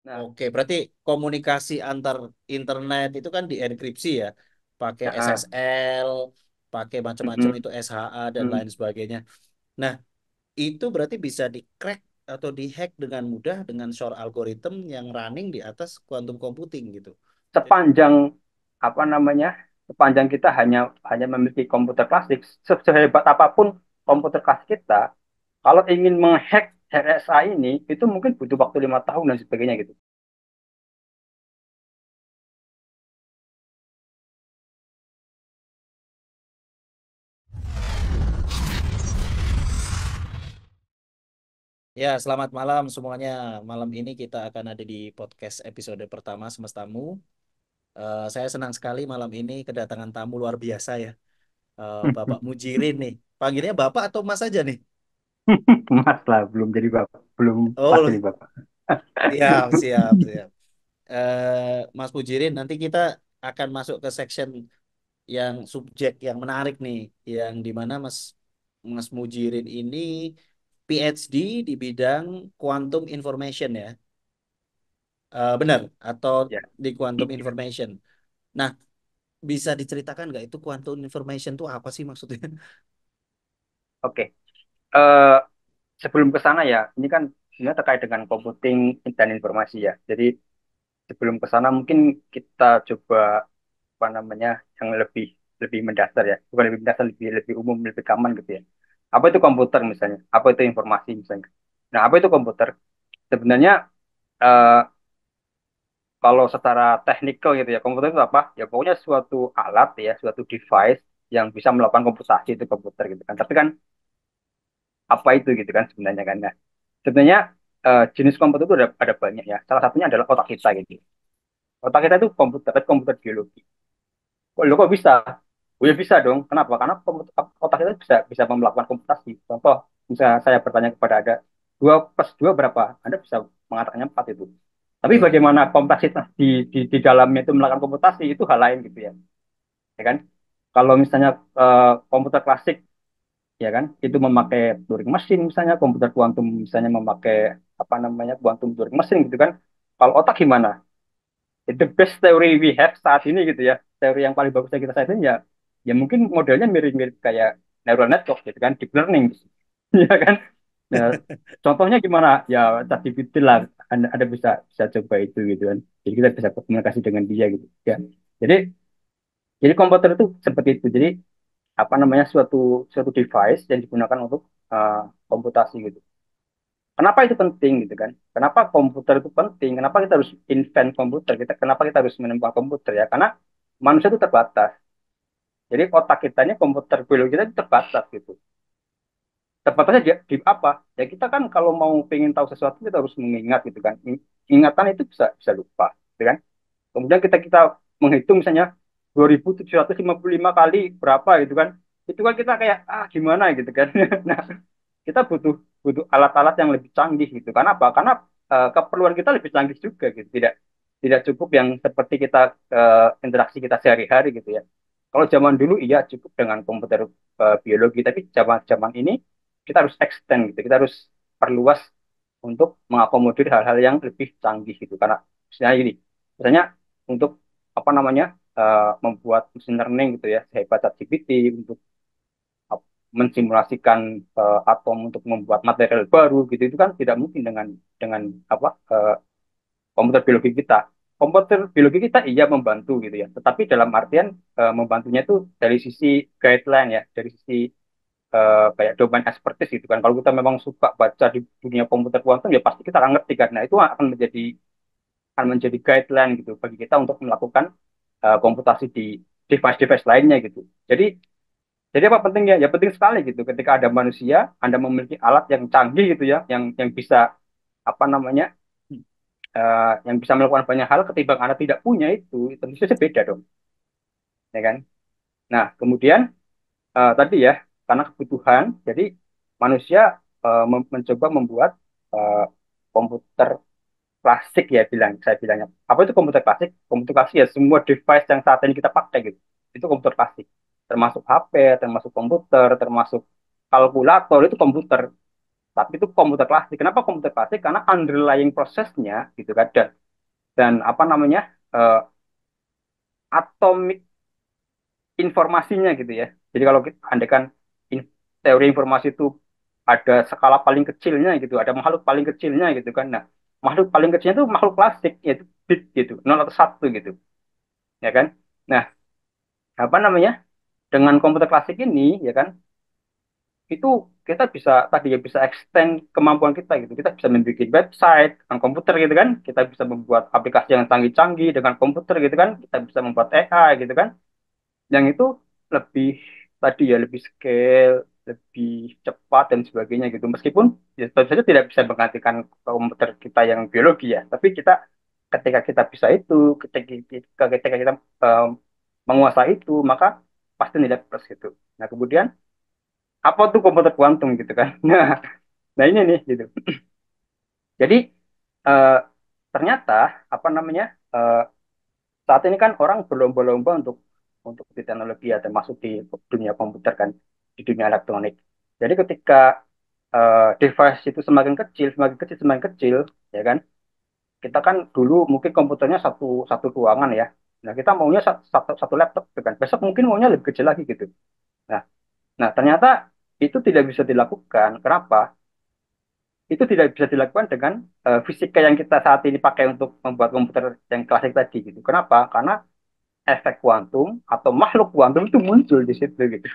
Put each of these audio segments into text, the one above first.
Nah, Oke, berarti komunikasi antar internet itu kan dienkripsi ya, pakai nah, SSL, pakai macam-macam mm-mm, itu SHA dan mm. lain sebagainya. Nah, itu berarti bisa di-crack atau dihack dengan mudah dengan short algorithm yang running di atas quantum computing gitu. Jadi, Sepanjang apa namanya, sepanjang kita hanya hanya memiliki komputer klasik, sehebat apapun komputer klasik kita, kalau ingin menghack RSA ini, itu mungkin butuh waktu 5 tahun dan sebagainya gitu. ya, selamat malam semuanya. Malam ini kita akan ada di podcast episode pertama Semestamu. Saya senang sekali malam ini kedatangan tamu luar biasa ya. Bapak Mujirin nih. Panggilnya Bapak atau Mas aja nih? Mas lah, belum jadi bapak, belum pas Oh, jadi bapak. siap, siap, siap. Mas Mujirin, nanti kita akan masuk ke section yang subjek yang menarik nih, yang dimana Mas Mujirin ini PhD di bidang quantum information ya. Benar atau Ya, di quantum information. Nah, bisa diceritakan nggak itu quantum information itu apa sih maksudnya? oke. Eh, Sebelum ke sana ya, ini kan sebenarnya terkait dengan computing dan informasi ya. Jadi sebelum ke sana mungkin kita coba apa namanya yang lebih lebih mendasar ya, bukan lebih mendasar, lebih lebih umum, lebih common gitu ya. Apa itu komputer misalnya? Apa itu informasi misalnya? Nah, apa itu komputer? Sebenarnya eh, kalau secara teknikal gitu ya, komputer itu apa? Ya pokoknya suatu alat ya, suatu device yang bisa melakukan komputasi, itu komputer gitu kan. Tapi kan apa itu gitu kan sebenarnya kan? Nah, sebenarnya jenis komputer itu ada banyak ya. Salah satunya adalah otak kita gitu. Otak kita itu komputer, tapi komputer biologi. Kok bisa? Oh ya bisa dong. Kenapa? Karena otak kita bisa bisa melakukan komputasi. Contoh, misalnya saya bertanya kepada Anda, 2 plus 2 berapa? Anda bisa mengatakannya 4 itu. Tapi Betul. bagaimana kompleksitas di dalamnya itu melakukan komputasi, itu hal lain gitu ya. Ya kan? Kalau misalnya komputer klasik, ya kan, itu memakai Turing mesin misalnya, komputer kuantum misalnya memakai apa namanya, kuantum Turing mesin gitu kan. Kalau otak gimana? The best theory we have saat ini gitu ya, teori yang paling bagus yang kita saat ini ya, ya mungkin modelnya mirip-mirip kayak neural network gitu kan, deep learning ya kan. Nah, contohnya gimana ya, ChatGPT lah, anda bisa bisa coba itu gitu kan, jadi kita bisa komunikasi dengan dia gitu ya. Jadi jadi komputer itu seperti itu. Jadi apa namanya, suatu suatu device yang digunakan untuk uh, komputasi gitu. Kenapa itu penting gitu kan? Kenapa komputer itu penting? Kenapa kita harus invent komputer? Kenapa kita harus menemukan komputer ya? Karena manusia itu terbatas. Jadi otak kita ini, komputer biologi kita itu terbatas gitu. Terbatasnya di apa? Ya kita kan kalau mau pengen tahu sesuatu, kita harus mengingat gitu kan. Ingatan itu bisa bisa lupa, gitu kan? Kemudian kita kita menghitung misalnya 2755 kali berapa gitu kan. Itu kan kita kayak gimana gitu kan. Nah, kita butuh butuh alat-alat yang lebih canggih gitu. Karena apa? Karena keperluan kita lebih canggih juga gitu. Tidak tidak cukup yang seperti kita interaksi kita sehari-hari gitu ya. Kalau zaman dulu iya cukup dengan komputer biologi, tapi zaman zaman ini kita harus extend gitu. Kita harus perluas untuk mengakomodir hal-hal yang lebih canggih gitu. Karena misalnya gini, misalnya untuk apa namanya, membuat mesin learning gitu ya, sehebat ChatGPT untuk mensimulasikan atom untuk membuat material baru gitu, itu kan tidak mungkin dengan apa, komputer biologi kita. Komputer biologi kita iya membantu gitu ya, tetapi dalam artian membantunya itu dari sisi guideline ya, dari sisi kayak domain expertise gitu kan. Kalau kita memang suka baca di dunia komputer kuantum, ya pasti kita akan ngerti kan. Nah, itu akan menjadi guideline gitu bagi kita untuk melakukan komputasi di device-device lainnya gitu. Jadi apa pentingnya? Ya penting sekali gitu. Ketika ada manusia, Anda memiliki alat yang canggih gitu ya, yang bisa apa namanya, yang bisa melakukan banyak hal ketimbang Anda tidak punya, itu tentu saja beda dong, ya kan? Nah, kemudian tadi ya, karena kebutuhan, jadi manusia mencoba membuat eh, komputer klasik ya, saya bilangnya. Apa itu komputer klasik? Komputer klasik ya semua device yang saat ini kita pakai gitu. Itu komputer klasik. Termasuk HP, termasuk komputer, termasuk kalkulator, itu komputer. Tapi itu komputer klasik. Kenapa komputer klasik? Karena underlying prosesnya gitu kan, dan apa namanya, eh, atomic informasinya gitu ya. Jadi kalau kita andaikan teori informasi itu ada skala paling kecilnya gitu, ada makhluk paling kecilnya gitu kan. Nah, makhluk paling kecilnya itu makhluk klasik, yaitu bit gitu, nol atau satu gitu, ya kan. Nah, apa namanya? Dengan komputer klasik ini, ya kan, itu kita bisa tadi ya bisa extend kemampuan kita gitu. Kita bisa membuat website dengan komputer gitu kan. Kita bisa membuat aplikasi yang canggih-canggih dengan komputer gitu kan. Kita bisa membuat AI gitu kan. Yang itu lebih tadi ya lebih scale, lebih cepat dan sebagainya gitu. Meskipun ya tentu saja tidak bisa menggantikan komputer kita yang biologi ya. Tapi kita ketika kita bisa itu, ketika kita menguasai itu, maka pasti nilai plus gitu. Nah kemudian apa tuh komputer kuantum gitu kan? Nah ini nih gitu. Jadi eh, ternyata apa namanya, eh, saat ini kan orang berlomba-lomba untuk di teknologi ya, termasuk di dunia komputer kan, di dunia elektronik. Jadi ketika device itu semakin kecil, semakin kecil, ya kan? Kita kan dulu mungkin komputernya satu satu ruangan ya. Nah kita maunya satu laptop, gitu kan? Besok mungkin maunya lebih kecil lagi gitu. Nah, nah ternyata itu tidak bisa dilakukan. Kenapa? Itu tidak bisa dilakukan dengan fisika yang kita saat ini pakai untuk membuat komputer yang klasik tadi gitu. Kenapa? Karena efek kuantum atau makhluk kuantum itu muncul di situ gitu.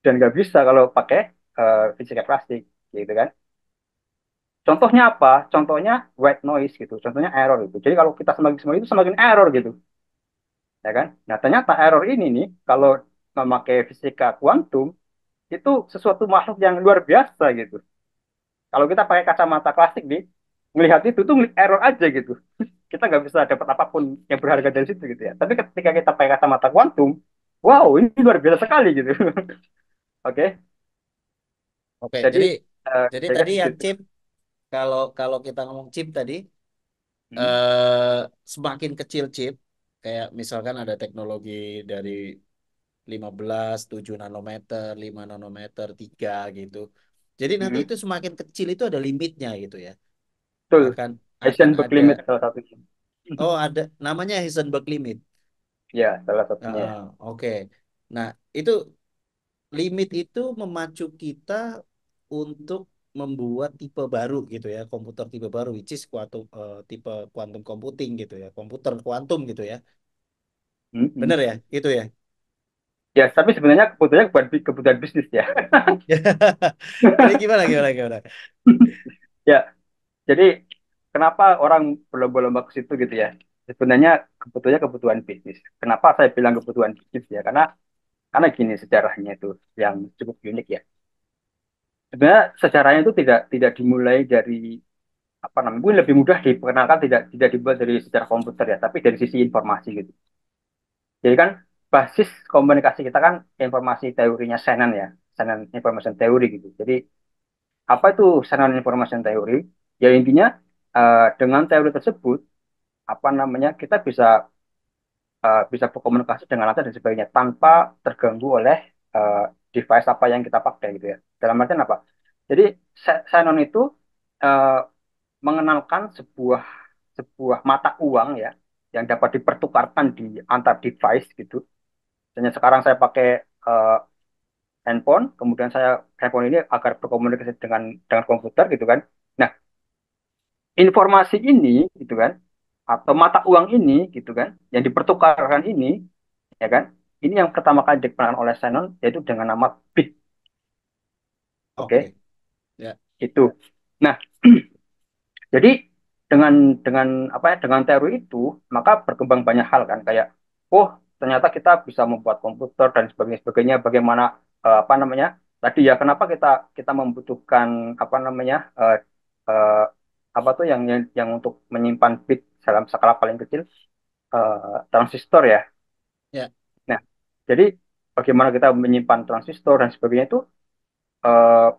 Dan nggak bisa kalau pakai fisika klasik gitu kan. Contohnya apa? Contohnya white noise gitu. Contohnya error gitu. Jadi kalau kita semakin semakin itu semakin error gitu, ya kan? Nah ternyata error ini nih kalau memakai fisika kuantum itu sesuatu makhluk yang luar biasa gitu. Kalau kita pakai kacamata klasik nih, melihat itu tuh error aja gitu. Kita nggak bisa dapat apapun yang berharga dari situ gitu ya. Tapi ketika kita pakai kacamata kuantum, wow ini luar biasa sekali gitu. Oke, Oke, jadi jadi saya tadi kira yang gitu. chip, kalau kalau kita ngomong chip tadi, Hmm, eh, semakin kecil chip, kayak misalkan ada teknologi dari 15 7 nanometer, 5 nanometer, 3 gitu. Jadi nanti hmm, itu semakin kecil itu ada limitnya gitu ya. betul. Akan akan Heisenberg ada, limit salah satunya. oh ada namanya Heisenberg limit. Ya, salah satunya. Oke. Nah, itu limit itu memacu kita untuk membuat tipe baru gitu ya, komputer tipe baru, which is tipe quantum computing gitu ya, komputer kuantum gitu ya. Hmm, hmm. Bener ya, itu ya. Ya, tapi sebenarnya kebutuhannya bukan kebutuhan bisnis ya. Jadi gimana gimana gimana? Ya, jadi kenapa orang berlomba-lomba ke situ gitu ya? Sebenarnya kebutuhannya kebutuhan bisnis. Kenapa saya bilang kebutuhan bisnis ya? Karena gini sejarahnya itu yang cukup unik ya. Sebenarnya sejarahnya itu tidak dimulai dari apa namanya? Mungkin lebih mudah diperkenalkan tidak dibuat dari sejarah komputer ya, tapi dari sisi informasi gitu. Jadi kan basis komunikasi kita kan informasi teorinya Shannon ya, Shannon Information Theory gitu. Jadi apa itu Shannon Information Theory? Ya intinya dengan teori tersebut apa namanya kita bisa berkomunikasi dengan lancar dan sebagainya tanpa terganggu oleh eh, device apa yang kita pakai gitu ya. Dalam artian apa? Jadi Shannon itu eh, mengenalkan sebuah sebuah mata uang ya yang dapat dipertukarkan di antar device gitu. Misalnya sekarang saya pakai eh, handphone, kemudian handphone ini agar berkomunikasi dengan komputer gitu kan. Nah, informasi ini gitu kan atau mata uang ini gitu kan yang dipertukarkan ini, ya kan, ini yang pertama kali dikenal oleh Shannon yaitu dengan nama bit. Oke, Oke, ya, itu. Nah, jadi dengan apa ya, dengan teori itu maka berkembang banyak hal kan, kayak oh ternyata kita bisa membuat komputer dan sebagainya sebagainya. Bagaimana apa namanya tadi ya, kenapa kita kita membutuhkan apa namanya eh, apa tuh yang untuk menyimpan bit dalam skala paling kecil, transistor ya. ya, Nah, jadi bagaimana kita menyimpan transistor dan sebagainya itu, eh,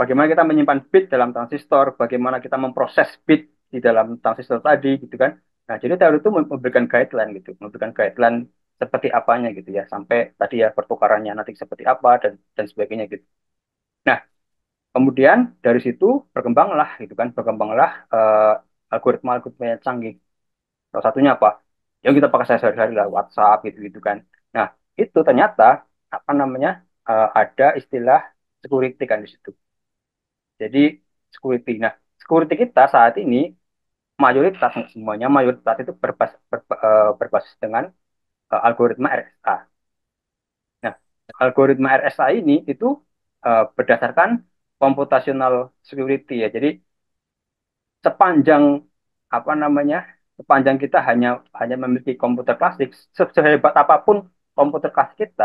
bagaimana kita menyimpan bit dalam transistor, bagaimana kita memproses bit di dalam transistor tadi gitu kan. Nah, jadi teori itu memberikan guideline gitu, memberikan guideline seperti apanya gitu ya, sampai tadi ya pertukarannya nanti seperti apa dan sebagainya gitu. Nah, Kemudian dari situ berkembanglah gitu kan, berkembanglah algoritma-algoritma yang canggih. Salah satunya apa? Yang kita pakai sehari-hari lah, WhatsApp gitu-gitu kan. Nah, itu ternyata apa namanya ada istilah security kan di situ. Jadi security. Nah, security kita saat ini mayoritas nggak semuanya mayoritas itu berbasis dengan algoritma RSA. Nah, algoritma RSA ini itu berdasarkan computational security ya. Jadi sepanjang apa namanya sepanjang kita hanya hanya memiliki komputer klasik, sehebat apapun komputer klasik kita,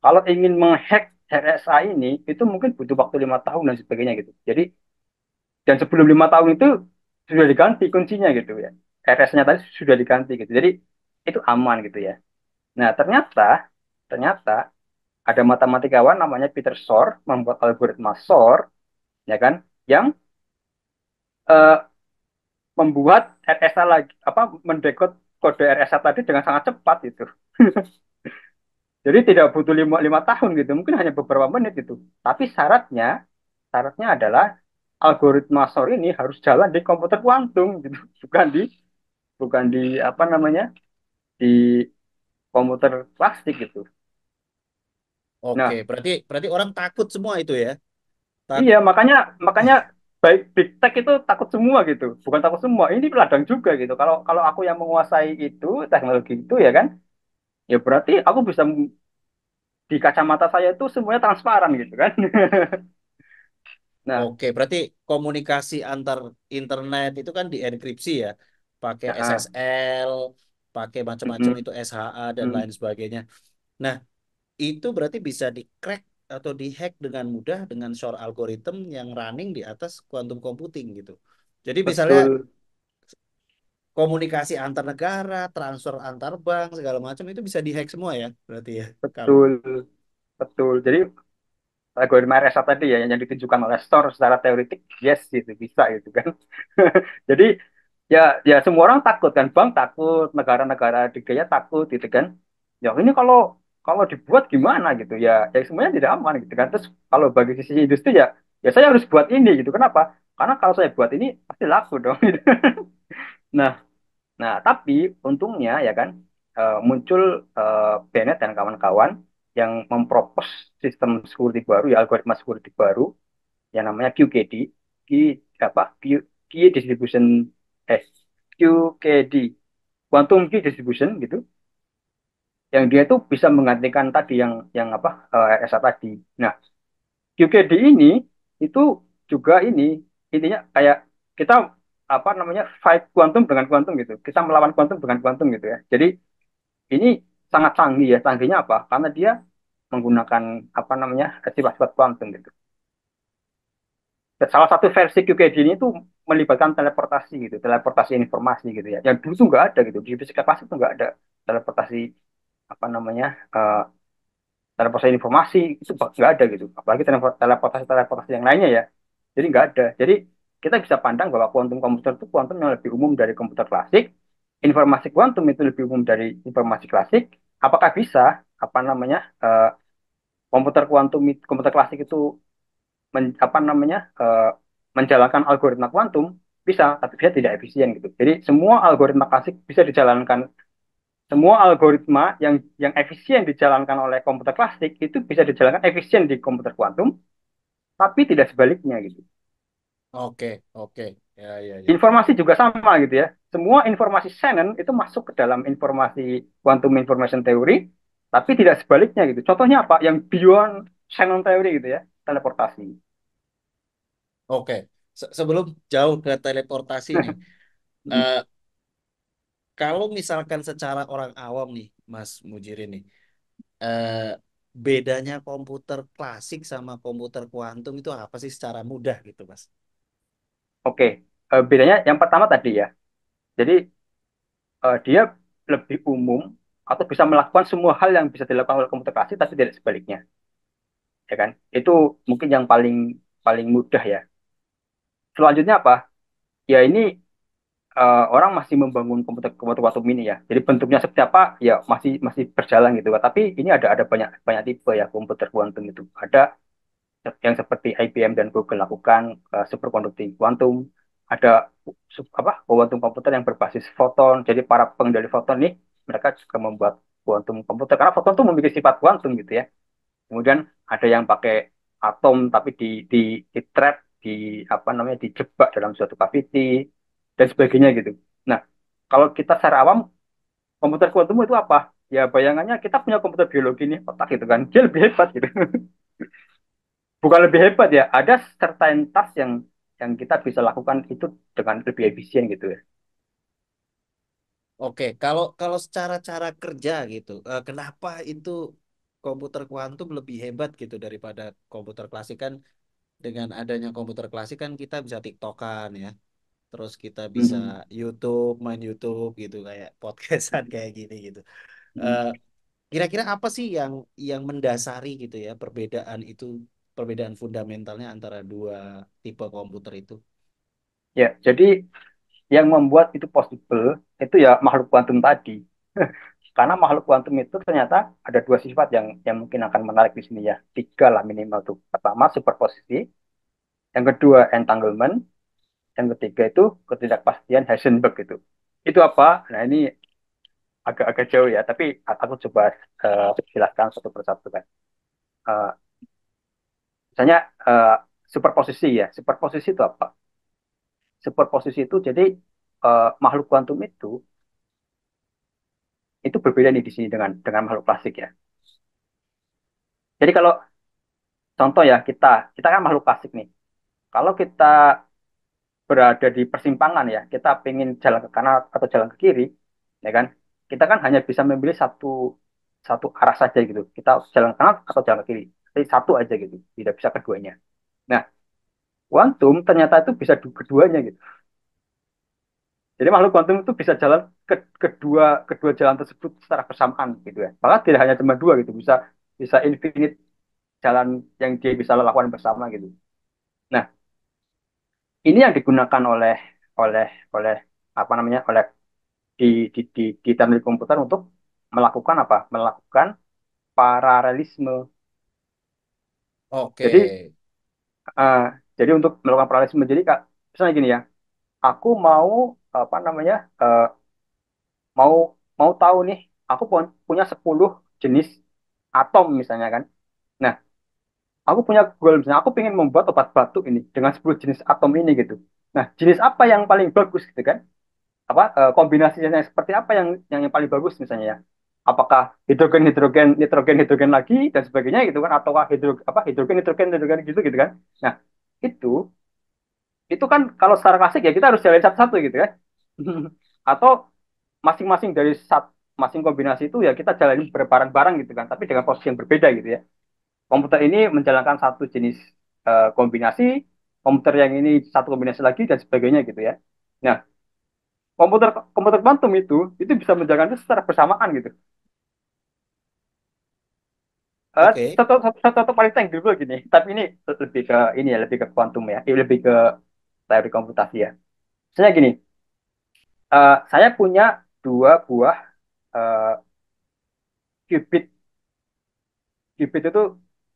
kalau ingin menghack RSA ini itu mungkin butuh waktu 5 tahun dan sebagainya gitu. Jadi dan sebelum 5 tahun itu sudah diganti kuncinya gitu ya. RS-nya tadi sudah diganti gitu. Jadi itu aman gitu ya. Nah ternyata ternyata ada matematikawan namanya Peter Shor membuat algoritma Shor ya kan yang eh, membuat RSA lagi apa mendekode kode RSA tadi dengan sangat cepat itu. Jadi tidak butuh lima tahun gitu, mungkin hanya beberapa menit gitu. Tapi syaratnya adalah algoritma SOR ini harus jalan di komputer kuantum gitu, bukan di apa namanya di komputer klasik gitu. Oke, Nah, berarti berarti orang takut semua itu ya. Tak iya makanya makanya baik big tech itu takut semua gitu, bukan takut semua. Ini ladang juga gitu. Kalau kalau aku yang menguasai itu teknologi itu ya kan, ya berarti aku bisa di kacamata saya itu semuanya transparan gitu kan. Nah, Oke, berarti komunikasi antar internet itu kan dienkripsi ya, pakai ya, SSL, pakai macam-macam mm, itu SHA dan mm, lain sebagainya. Nah, itu berarti bisa di-crack atau dihack dengan mudah dengan Shor algorithm yang running di atas quantum computing gitu. Jadi misalnya betul, komunikasi antar negara, transfer antar bank segala macam itu bisa dihack semua ya, berarti ya. Kalau betul, betul. Jadi algoritma RSA tadi ya yang ditunjukkan oleh Store secara teoretik, yes gitu bisa gitu kan. Jadi ya ya semua orang takut kan, bank takut, negara-negara adiknya takut gitu kan. Ya ini kalau kalau dibuat gimana gitu ya, ya semuanya tidak aman gitu kan. Terus kalau bagi sisi industri ya, ya saya harus buat ini gitu. Kenapa? Karena kalau saya buat ini pasti laku dong. Gitu. Nah, nah tapi untungnya ya kan muncul Bennett dan kawan-kawan yang mempropos sistem security baru ya algoritma security baru yang namanya QKD, Q apa Key Distribution eh QKD, Quantum Key Distribution gitu, yang dia itu bisa menggantikan tadi yang apa RSA tadi. Nah, QKD ini itu juga ini intinya kayak kita apa namanya fight kuantum dengan kuantum gitu. Kita melawan kuantum dengan kuantum gitu ya. Jadi ini sangat canggih ya. Canggihnya apa? Karena dia menggunakan apa namanya sifat-sifat kuantum gitu. Salah satu versi QKD ini tuh melibatkan teleportasi gitu, teleportasi informasi gitu ya. Yang dulu tuh nggak ada gitu, di fisika klasik tuh nggak ada teleportasi apa namanya teleportasi informasi itu nggak ada gitu. Apalagi teleportasi yang lainnya ya. Jadi nggak ada. Jadi kita bisa pandang bahwa kuantum komputer itu kuantum yang lebih umum dari komputer klasik, informasi kuantum itu lebih umum dari informasi klasik. Apakah bisa apa namanya komputer klasik itu apa namanya menjalankan algoritma kuantum bisa, tapi dia tidak efisien gitu. Jadi semua algoritma klasik bisa dijalankan, semua algoritma yang efisien dijalankan oleh komputer klasik itu bisa dijalankan efisien di komputer kuantum, tapi tidak sebaliknya gitu. oke, oke. Ya, ya, ya. Informasi juga sama gitu ya. Semua informasi Shannon itu masuk ke dalam informasi quantum information theory, tapi tidak sebaliknya gitu. Contohnya apa? Yang beyond Shannon theory gitu ya, teleportasi. Oke. Sebelum jauh ke teleportasi nih, eh, kalau misalkan secara orang awam nih, Mas Mujirin nih, eh, bedanya komputer klasik sama komputer kuantum itu apa sih secara mudah gitu, Mas? Oke, bedanya yang pertama tadi ya. Jadi dia lebih umum atau bisa melakukan semua hal yang bisa dilakukan oleh komputer klasik, tapi tidak sebaliknya, ya kan? Itu mungkin yang paling paling mudah ya. Selanjutnya apa? Ya ini orang masih membangun komputer komputer kuantum ini ya. Jadi bentuknya seperti apa ya masih masih berjalan gitu. Tapi ini ada banyak banyak tipe ya komputer kuantum itu. Ada yang seperti IBM dan Google lakukan, superconducting kuantum, ada apa kuantum komputer yang berbasis foton. Jadi para pengendali foton nih mereka juga membuat kuantum komputer karena foton itu memiliki sifat kuantum gitu ya. Kemudian ada yang pakai atom tapi di trap di apa namanya dijebak dalam suatu cavity dan sebagainya gitu. Nah, kalau kita secara awam komputer kuantum itu apa? Ya bayangannya kita punya komputer biologi nih otak gitu kan. Dia lebih hebat gitu. Bukan lebih hebat ya, ada certain task yang kita bisa lakukan itu dengan lebih efisien gitu ya. Oke, kalau kalau secara cara kerja gitu, kenapa itu komputer kuantum lebih hebat gitu daripada komputer klasik kan? Dengan adanya komputer klasik kan kita bisa TikTokan ya, terus kita bisa Mhm. YouTube, main YouTube gitu kayak podcastan kayak gini gitu. Mhm. Eh, Kira-kira apa sih yang mendasari gitu ya perbedaan itu, perbedaan fundamentalnya antara dua tipe komputer itu? Ya, jadi yang membuat itu possible itu ya makhluk kuantum tadi. Karena makhluk kuantum itu ternyata ada dua sifat yang mungkin akan menarik di sini ya. Tiga lah minimal tuh. Pertama superposisi, yang kedua entanglement, yang ketiga itu ketidakpastian Heisenberg itu. Itu apa? Nah ini agak-agak jauh ya, tapi aku coba jelaskan satu persatu kan. Eh, Misalnya superposisi ya. Superposisi itu apa? Superposisi itu jadi makhluk kuantum itu berbeda nih di sini dengan makhluk klasik ya. Jadi kalau contoh ya kita kan makhluk klasik nih. Kalau kita berada di persimpangan ya, kita pengen jalan ke kanan atau jalan ke kiri, ya kan? Kita kan hanya bisa memilih satu satu arah saja gitu. Kita jalan ke kanan atau jalan ke kiri. Jadi satu aja gitu, tidak bisa keduanya. Nah, kuantum ternyata itu bisa keduanya gitu. Jadi makhluk kuantum itu bisa jalan kedua kedua jalan tersebut secara bersamaan gitu ya. Bahkan tidak hanya cuma dua gitu, bisa bisa infinite jalan yang dia bisa lakukan bersama gitu. Nah, ini yang digunakan oleh oleh apa namanya oleh di teknik komputer untuk melakukan apa? Melakukan paralelisme. Oke, Jadi eh, jadi untuk melakukan paralelisme jadi kak, misalnya gini ya, aku mau apa namanya mau mau tahu nih, aku punya 10 jenis atom misalnya kan. Nah, aku punya goal misalnya, aku pengen membuat obat batuk ini dengan 10 jenis atom ini gitu. Nah, jenis apa yang paling bagus gitu kan? Apa kombinasinya seperti apa yang paling bagus misalnya ya? Apakah hidrogen hidrogen nitrogen hidrogen lagi dan sebagainya gitu kan? Atau hidrogen hidrogen hidrogen gitu gitu kan? Nah, itu itu kan kalau secara klasik ya kita harus jalanin satu-satu gitu kan? Atau masing-masing dari masing kombinasi itu ya kita jalanin bareng-bareng gitu kan, tapi dengan proses yang berbeda gitu ya. Komputer ini menjalankan satu jenis kombinasi, komputer yang ini satu kombinasi lagi dan sebagainya gitu ya. Nah, komputer komputer kuantum itu bisa menjalankan itu secara bersamaan gitu. oke, Satu paling tangible gini, tapi ini lebih ke ini ya, lebih ke kuantum ya, lebih ke teori komputasi ya. Misalnya gini, saya punya dua buah eh, qubit. Qubit itu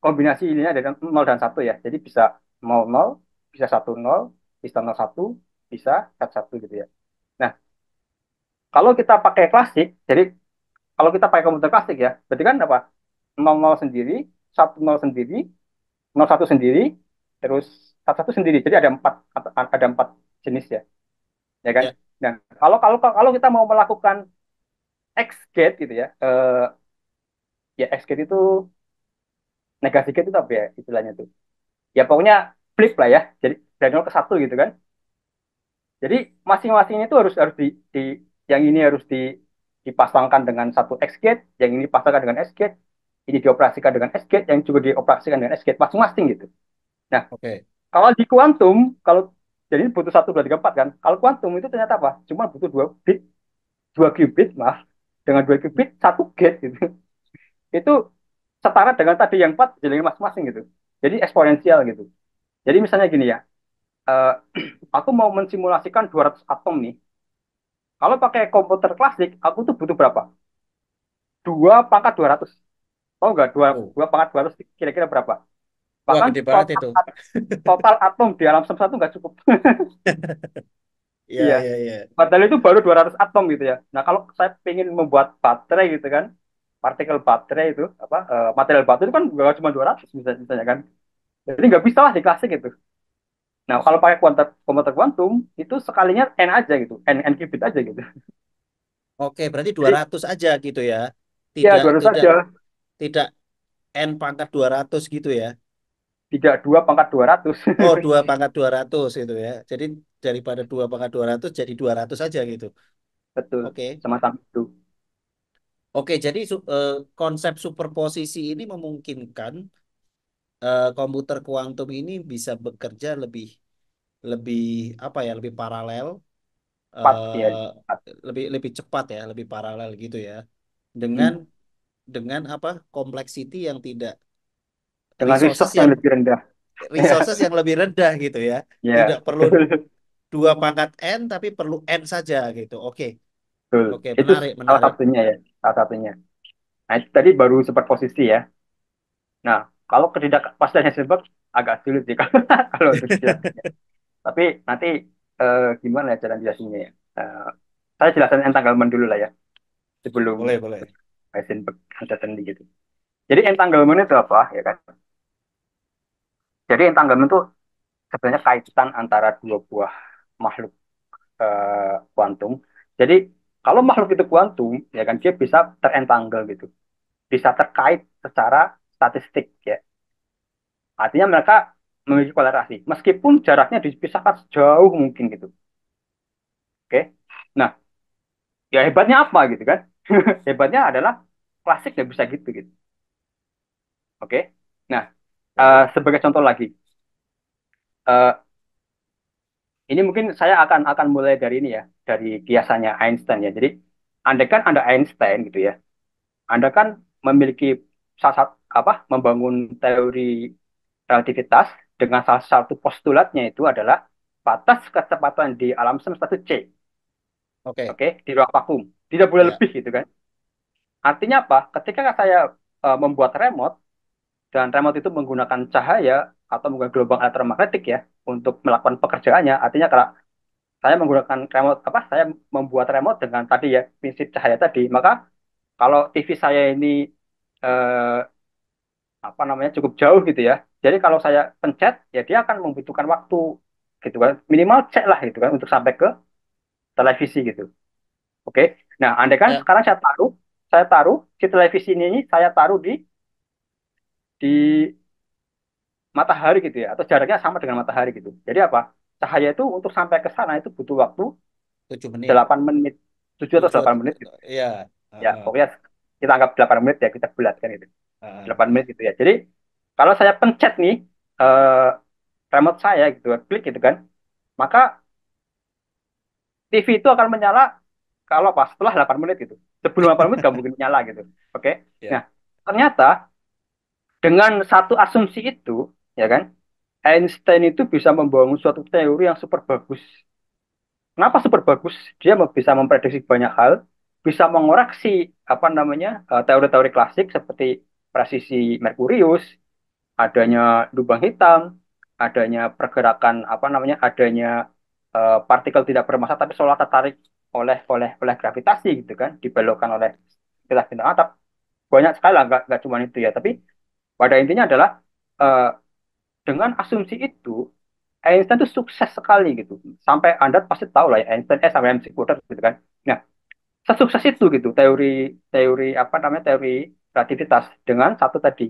kombinasi ininya dari nol dan satu ya. Jadi bisa nol nol, bisa satu nol, bisa nol satu, bisa satu satu gitu ya. Nah, kalau kita pakai klasik, jadi kalau kita pakai komputer klasik ya, berarti kan apa? Nol nol sendiri, satu nol sendiri, nol satu sendiri, terus satu satu sendiri. Jadi ada empat jenis ya, ya kan? ya, Nah, kalau kalau kalau kita mau melakukan X gate gitu ya, ya X gate itu negasi gate itu apa ya istilahnya tuh? Ya pokoknya flip lah ya. Jadi dari nol ke satu gitu kan. Jadi masing-masing itu harus harus yang ini harus dipasangkan dengan satu X gate, yang ini dipasangkan dengan S gate, ini dioperasikan dengan S gate, yang juga dioperasikan dengan S gate masing-masing gitu. Nah, oke, kalau di kuantum, kalau jadi butuh satu dua tiga empat kan. Kalau kuantum itu ternyata apa? Cuma butuh dua qubit, maaf, dengan dua qubit satu gate gitu. Itu setara dengan tadi yang empat jadi masing-masing gitu. Jadi eksponensial gitu. Jadi misalnya gini ya, eh, aku mau mensimulasikan 200 atom nih. Kalau pakai komputer klasik, aku tuh butuh berapa? 2 pangkat 200. Tahu nggak? Dua, oh, dua pangkat 200 kira-kira berapa? Wah, Bahkan gede banget itu. total atom di alam semesta itu nggak cukup. Iya, Iya. iya, iya. Padahal itu baru 200 atom gitu ya. Nah, kalau saya ingin membuat baterai gitu kan, partikel baterai itu, apa, material baterai itu kan nggak cuma 200 misalnya kan. Jadi nggak bisa lah di klasik itu. Nah, kalau pakai komputer kuantum, itu sekalinya N aja gitu, N qubit aja gitu. Oke, berarti dua Jadi, ratus aja gitu ya. ya Tidak 200 tidak aja. tidak N pangkat 200 gitu ya. Tidak 2 × 200. Oh, 2 pangkat 200 itu ya. Jadi daripada 2 pangkat 200 jadi 200 aja gitu. Betul, Oke. semacam itu. Oke, jadi konsep superposisi ini memungkinkan komputer kuantum ini bisa bekerja lebih lebih apa ya, lebih paralel, Cepat ya. eh, Cepat. lebih lebih cepat ya, lebih paralel gitu ya. Dengan Hmm. dengan apa complexity yang tidak Dengan resources resource yang yang lebih rendah. resources yang lebih rendah gitu ya. Ya, Tidak perlu betul. 2 pangkat N tapi perlu N saja gitu. Oke. Betul. Oke, Itu menarik, salah menarik. satunya ya, salah satunya. Nah, itu tadi baru superposisi ya. Nah, kalau ketidakpastian Heisenberg agak sulit sih kalau untuk jelasnya. Tapi nanti gimana ya cara jelasinnya ya? Saya jelaskan entanglement dulu lah ya, sebelum Boleh, boleh. Heisenberg uncertainty gitu. Jadi entanglement itu apa ya kan? Jadi entanglement itu sebenarnya kaitan antara dua buah makhluk kuantum. Jadi kalau makhluk itu kuantum, ya kan dia bisa terentangle gitu, bisa terkait secara statistik ya. Artinya mereka memiliki kolerasi, meskipun jaraknya dipisahkan sejauh mungkin gitu. Oke. Nah, ya hebatnya apa gitu kan? Hebatnya adalah klasik nggak bisa gitu gitu. Oke. Nah, Oke. sebagai contoh lagi, eh, ini mungkin saya akan mulai dari ini ya, dari kiasannya Einstein ya. Jadi, andai kan Anda Einstein gitu ya, Anda kan memiliki salah satu apa membangun teori relativitas dengan salah satu postulatnya itu adalah batas kecepatan di alam semesta itu C, Oke. oke, di ruang vakum. Tidak boleh Ya. lebih gitu kan. Artinya apa? Ketika saya membuat remote dan remote itu menggunakan cahaya atau menggunakan gelombang elektromagnetik ya untuk melakukan pekerjaannya, artinya kalau saya menggunakan remote apa saya membuat remote dengan tadi ya prinsip cahaya tadi, maka kalau TV saya ini eh, apa namanya cukup jauh gitu ya. Jadi kalau saya pencet ya dia akan membutuhkan waktu gitu kan. Minimal cek lah gitu kan untuk sampai ke televisi gitu. Oke. Nah, andai kan Ya. sekarang saya taruh si televisi ini saya taruh di matahari gitu ya atau jaraknya sama dengan matahari gitu. Jadi apa? Cahaya itu untuk sampai ke sana itu butuh waktu 7 menit. 8 menit. 7 atau 7 8 menit gitu. ya. Ya, pokoknya kita anggap 8 menit ya kita bulatkan itu. Heeh. 8 menit gitu ya. Jadi kalau saya pencet nih eh, remote saya gitu, klik gitu kan, maka TV itu akan menyala kalau pas setelah 8 menit gitu. Sebelum 8 menit nggak mungkin nyala gitu. Oke. Ya. Nah, ternyata dengan satu asumsi itu, ya kan, Einstein itu bisa membangun suatu teori yang super bagus. Kenapa super bagus? Dia bisa memprediksi banyak hal, bisa mengoreksi apa namanya teori-teori klasik seperti presisi Merkurius, adanya lubang hitam, adanya pergerakan apa namanya, adanya partikel tidak bermassa tapi seolah tertarik oleh gravitasi gitu kan, dibelokkan oleh kita bintang atap. Banyak sekali lah, nggak cuma itu ya. Tapi pada intinya adalah eh, dengan asumsi itu Einstein itu sukses sekali gitu. Sampai Anda pasti tahu lah ya Einstein sampai MC Quote gitu kan. Nah, sesukses itu gitu teori teori apa namanya teori relativitas dengan satu tadi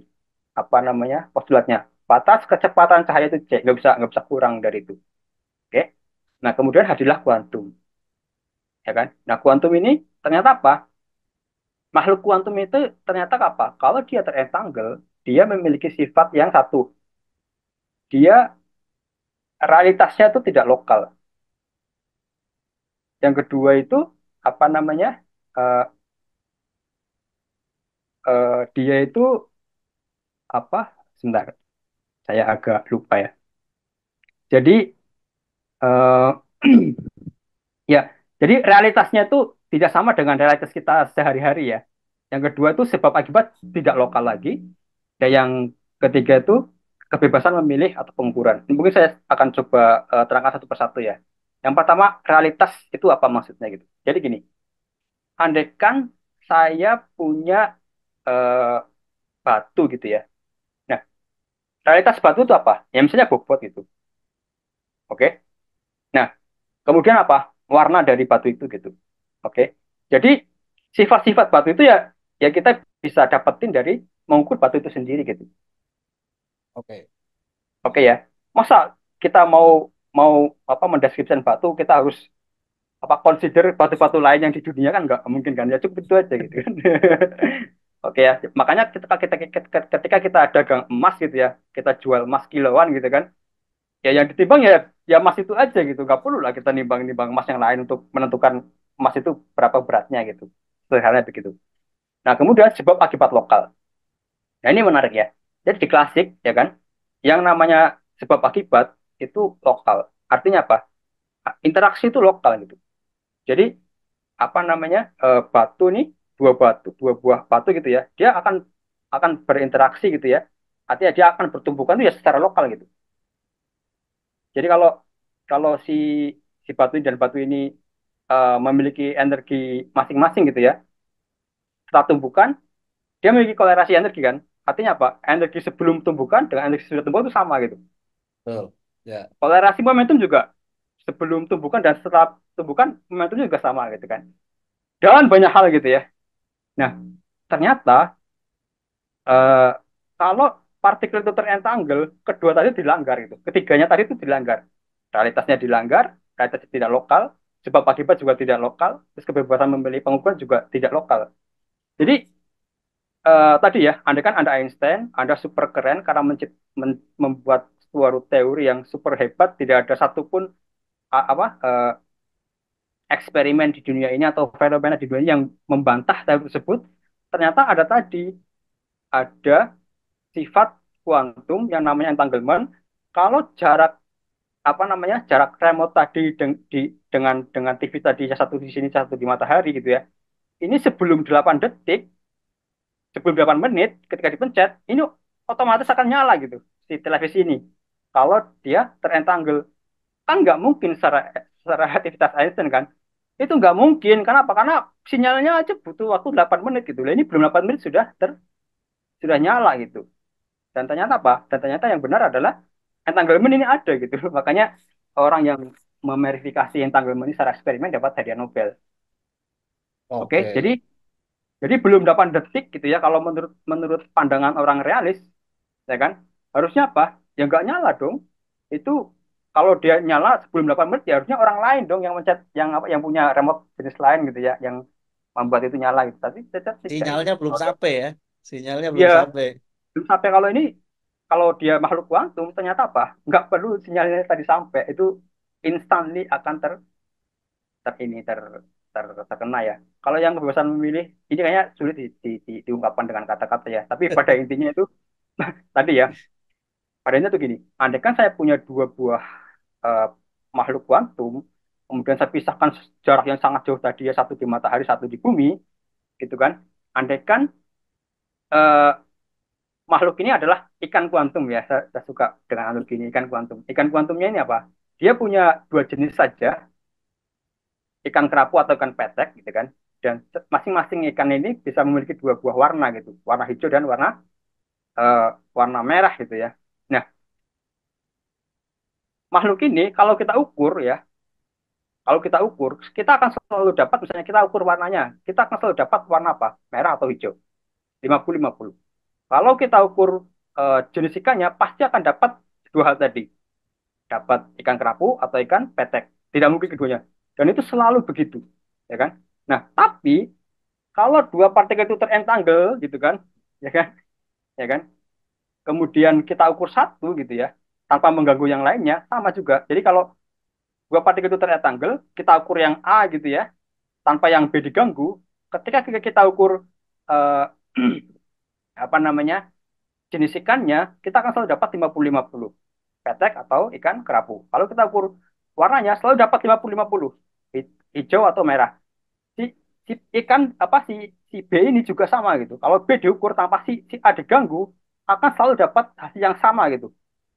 apa namanya postulatnya batas kecepatan cahaya itu C nggak bisa kurang dari itu. Oke. Nah, kemudian hadirlah kuantum, ya kan? Nah, kuantum ini ternyata apa? Makhluk kuantum itu ternyata apa? Kalau dia terentangle, dia memiliki sifat yang satu. Dia realitasnya itu tidak lokal. Yang kedua itu apa namanya? eh, dia itu apa? Sebentar, saya agak lupa ya. Jadi eh, ya, jadi realitasnya itu tidak sama dengan realitas kita sehari-hari ya. Yang kedua itu sebab akibat tidak lokal lagi. Dan yang ketiga itu kebebasan memilih atau pengukuran. Mungkin saya akan coba terangkan satu persatu ya. Yang pertama, realitas itu apa maksudnya gitu. Jadi gini, andaikan saya punya eh, batu gitu ya. Nah, realitas batu itu apa? Ya misalnya bobot gitu. Oke. Nah, kemudian apa? Warna dari batu itu gitu. Oke. Jadi sifat-sifat batu itu ya ya kita bisa dapetin dari mengukur batu itu sendiri gitu. Oke. Oke ya. Masa kita mau mau apa mendeskripsikan batu kita harus apa consider batu-batu lain yang di dunia kan nggak mungkin kan ya cukup itu aja gitu kan. Oke ya. Makanya ketika kita ada gang emas gitu ya, kita jual emas kiloan gitu kan. Ya yang ditimbang ya ya emas itu aja gitu. Nggak perlu lah kita nimbang-nimbang emas yang lain untuk menentukan emas itu berapa beratnya gitu. Sederhana begitu. Nah, kemudian sebab akibat lokal. Nah, ini menarik ya. Jadi di klasik, ya kan, yang namanya sebab akibat itu lokal. Artinya apa? Interaksi itu lokal gitu. Jadi, apa namanya, batu nih, dua buah batu gitu ya, dia akan berinteraksi gitu ya. Artinya dia akan bertumbukan itu ya secara lokal gitu. Jadi kalau kalau si batu ini dan batu ini memiliki energi masing-masing gitu ya, setelah tumbukan dia memiliki kolerasi energi kan. Artinya apa? Energi sebelum tumbukan dengan energi sudah tumbuh itu sama gitu. Betul. Ya. Kolerasi momentum juga sebelum tumbukan dan setelah tumbukan momentumnya juga sama gitu kan. Dan banyak hal gitu ya. Nah, ternyata eh, kalau partikel itu terentangle, kedua tadi dilanggar gitu. Ketiganya tadi itu dilanggar. Realitasnya dilanggar, realitasnya tidak lokal, sebab akibat juga tidak lokal, terus kebebasan memilih pengukuran juga tidak lokal. Jadi tadi ya, Anda kan Anda Einstein, Anda super keren karena membuat suatu teori yang super hebat, tidak ada satupun apa eksperimen di dunia ini atau fenomena di dunia ini yang membantah teori tersebut. Ternyata ada tadi, ada sifat kuantum yang namanya entanglement. Kalau jarak apa namanya jarak remote tadi dengan TV tadi satu di sini satu di matahari gitu ya. Ini sebelum 8 detik sebelum 8 menit ketika dipencet ini otomatis akan nyala gitu si televisi ini kalau dia terentangle kan nggak mungkin secara aktivitas Einstein kan itu nggak mungkin karena apa karena sinyalnya aja butuh waktu 8 menit gitu lah ini belum 8 menit sudah nyala gitu dan ternyata apa dan ternyata yang benar adalah entanglement ini ada gitu makanya orang yang memerifikasi entanglement ini secara eksperimen dapat hadiah Nobel oke Oke. jadi belum 8 detik gitu ya kalau menurut menurut pandangan orang realis ya kan? Harusnya apa? Ya nggak nyala dong. Itu kalau dia nyala sebelum 8 menit ya harusnya orang lain dong yang mencet yang apa yang punya remote jenis lain gitu ya yang membuat itu nyala gitu. Tapi tetap tidak itu. Sinyalnya belum sampai ya. Sinyalnya belum Ya sampai. sampai kalau ini kalau dia makhluk kuantum ternyata apa? Nggak perlu sinyalnya tadi sampai itu instantly akan ter ini terkena ya. Kalau yang kebebasan memilih ini kayaknya sulit diungkapkan dengan kata-kata ya. Tapi pada intinya itu tadi ya padanya tuh gini, andai kan saya punya dua buah eh, makhluk kuantum, kemudian saya pisahkan jarak yang sangat jauh tadi ya, satu di matahari, satu di bumi, gitu kan. Andai kan eh, makhluk ini adalah ikan kuantum ya, saya suka dengan analogi ini, ikan kuantum. Ikan kuantumnya ini apa? Dia punya dua jenis saja, ikan kerapu atau ikan petek, gitu kan. Dan masing-masing ikan ini bisa memiliki dua buah warna gitu, warna hijau dan eh, warna merah gitu ya. Nah, makhluk ini kalau kita ukur ya, kalau kita ukur, kita akan selalu dapat, misalnya kita ukur warnanya, kita akan selalu dapat warna apa? Merah atau hijau. 50-50. Kalau kita ukur jenis ikannya, pasti akan dapat dua hal tadi. Dapat ikan kerapu atau ikan petek. Tidak mungkin keduanya. Dan itu selalu begitu. Ya kan? Nah, tapi kalau dua partikel itu terentangle gitu kan, ya kan, ya kan. Kemudian kita ukur satu gitu ya, tanpa mengganggu yang lainnya, sama juga. Jadi kalau dua partikel itu terentangle, kita ukur yang A gitu ya, tanpa yang B diganggu, ketika kita ukur eh, apa namanya jenis ikannya, kita akan selalu dapat 50-50 petek atau ikan kerapu. Kalau kita ukur warnanya, selalu dapat 50-50 hijau atau merah. Si, si ikan apa si B ini juga sama gitu. Kalau B diukur tanpa si A diganggu, akan selalu dapat hasil yang sama gitu.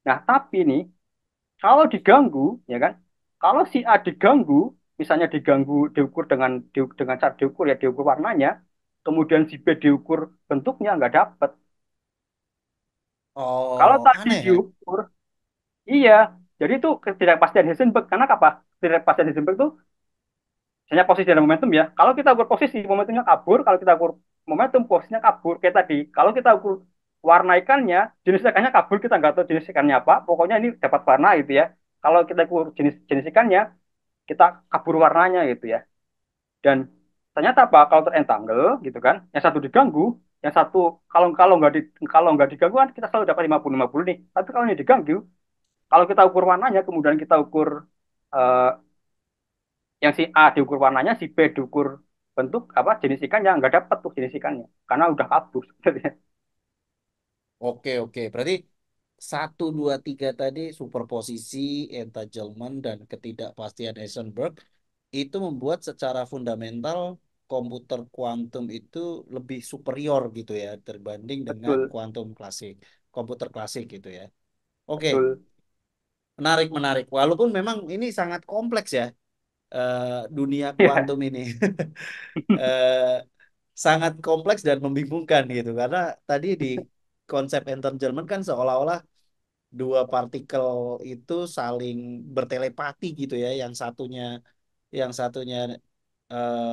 Nah, tapi nih kalau diganggu, ya kan? Kalau si A diganggu, misalnya diganggu diukur dengan cara diukur ya diukur warnanya, kemudian si B diukur bentuknya nggak dapet. Kalau Oh, tadi aneh ya. diukur, iya. Jadi itu ketidakpastian Heisenberg. Karena apa? Ketidakpastian Heisenberg itu hanya posisi dan momentum ya. Kalau kita ukur posisi, momentumnya kabur. Kalau kita ukur momentum, posisinya kabur. Kayak tadi, kalau kita ukur warna ikannya, jenis ikannya kabur, kita nggak tahu jenis ikannya apa. Pokoknya ini dapat warna gitu ya. Kalau kita ukur jenis ikannya, kita kabur warnanya gitu ya. Dan ternyata apa? Kalau terentangle gitu kan, yang satu diganggu, yang satu kalau kalau nggak diganggu kan kita selalu dapat 50-50 nih. Tapi kalau ini diganggu, kalau kita ukur warnanya, kemudian kita ukur eh, yang si A diukur warnanya, si B diukur bentuk apa jenis ikannya, nggak dapat tuh jenis ikannya karena udah kabur sebenarnya. Oke, oke. Berarti satu, dua, tiga tadi superposisi, entanglement, dan ketidakpastian Heisenberg itu membuat secara fundamental komputer kuantum itu lebih superior gitu ya dibanding dengan Betul, kuantum klasik, komputer klasik gitu ya. Oke, betul. menarik, menarik. Walaupun memang ini sangat kompleks ya, dunia Ya, kuantum ini. Eh, Sangat kompleks dan membingungkan gitu karena tadi di konsep entanglement kan seolah-olah dua partikel itu saling bertelepati gitu ya yang satunya eh,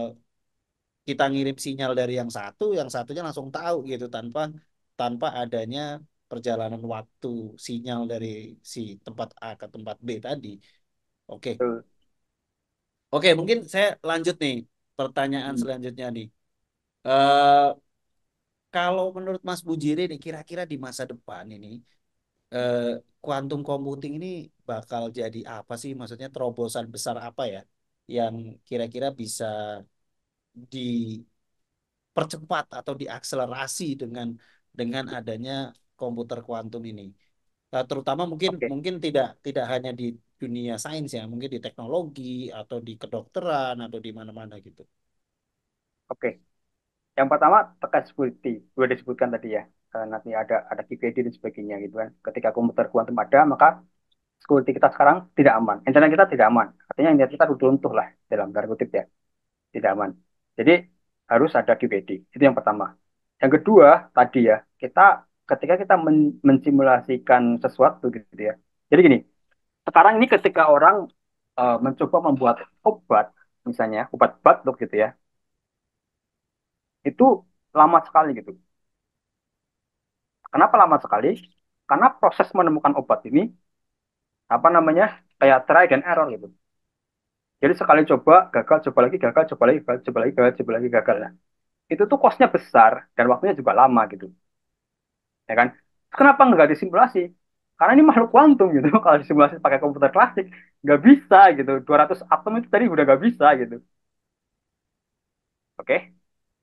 kita ngirim sinyal dari yang satunya langsung tahu gitu tanpa tanpa adanya perjalanan waktu sinyal dari si tempat A ke tempat B tadi. Oke. betul. Oke, mungkin saya lanjut nih pertanyaan Hmm. selanjutnya nih. Eh Kalau menurut Mas Bujiri nih kira-kira di masa depan ini eh, quantum computing ini bakal jadi apa sih? Maksudnya terobosan besar apa ya yang kira-kira bisa dipercepat atau diakselerasi dengan adanya komputer kuantum ini. Terutama mungkin Oke, mungkin tidak tidak hanya di dunia sains ya, mungkin di teknologi atau di kedokteran atau di mana-mana gitu. oke. Yang pertama terkait security, sudah disebutkan tadi ya. Nanti ada QPD dan sebagainya gitu kan. Ketika komputer kuantum ada, maka security kita sekarang tidak aman. Internet kita tidak aman. Artinya internet kita runtuh lah dalam tanda kutip ya, tidak aman. Jadi harus ada QPD. Itu yang pertama. Yang kedua tadi ya, ketika kita mensimulasikan sesuatu gitu ya. Jadi gini, sekarang ini ketika orang mencoba membuat obat, misalnya obat batuk gitu ya, itu lama sekali gitu. Kenapa lama sekali? Karena proses menemukan obat ini apa namanya kayak try dan error gitu. Jadi sekali coba gagal, coba lagi gagal, coba lagi gagal, coba lagi gagal, coba lagi gagal. Nah, itu tuh costnya besar dan waktunya juga lama gitu, ya kan? Kenapa nggak disimulasi? Karena ini makhluk kuantum gitu. Kalau disimulasi pakai komputer klasik nggak bisa gitu. 200 atom itu tadi udah nggak bisa gitu. Oke?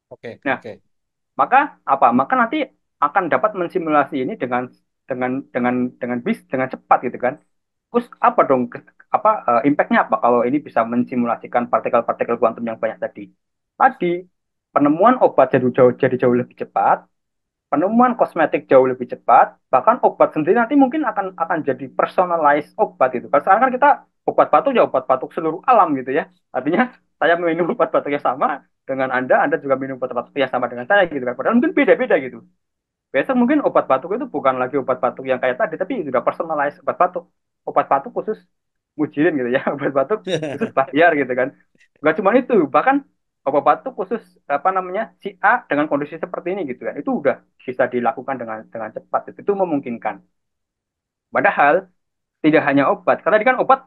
Oke, Nah, oke. maka apa? Maka nanti akan dapat mensimulasi ini dengan cepat gitu kan. Terus apa dong impactnya apa kalau ini bisa mensimulasikan partikel-partikel kuantum yang banyak tadi? Tadi penemuan obat jadi jauh lebih cepat, penemuan kosmetik jauh lebih cepat, bahkan obat sendiri nanti mungkin akan jadi personalized obat gitu. Kalau sekarang kan kita obat batuk ya obat batuk seluruh alam gitu ya. Artinya saya minum obat batuk yang sama dengan Anda juga minum obat batuk yang sama dengan saya gitu kan. Padahal mungkin beda-beda gitu. Besok mungkin obat batuk itu bukan lagi obat batuk yang kayak tadi, tapi sudah personalized obat batuk. Obat batuk khusus Mujirin gitu ya, obat batuk khusus Bahtiar gitu kan. Gak cuma itu, bahkan obat batuk khusus apa namanya si A dengan kondisi seperti ini gitu kan. Itu udah bisa dilakukan dengan cepat. Itu memungkinkan. Padahal tidak hanya obat, karena tadi kan obat